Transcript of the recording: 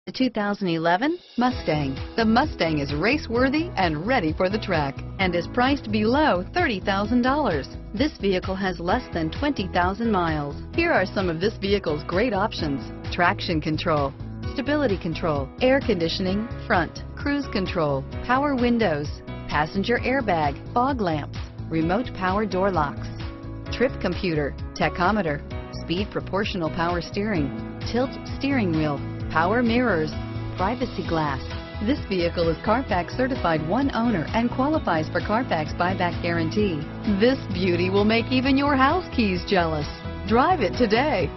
The 2011 Mustang. The Mustang is race-worthy and ready for the track and is priced below $30,000. This vehicle has less than 20,000 miles. Here are some of this vehicle's great options: traction control, stability control, air conditioning, front, cruise control, power windows, passenger airbag, fog lamps, remote power door locks, trip computer, tachometer, speed proportional power steering, tilt steering wheel, power mirrors, privacy glass. This vehicle is Carfax certified one owner and qualifies for Carfax buyback guarantee. This beauty will make even your house keys jealous. Drive it today.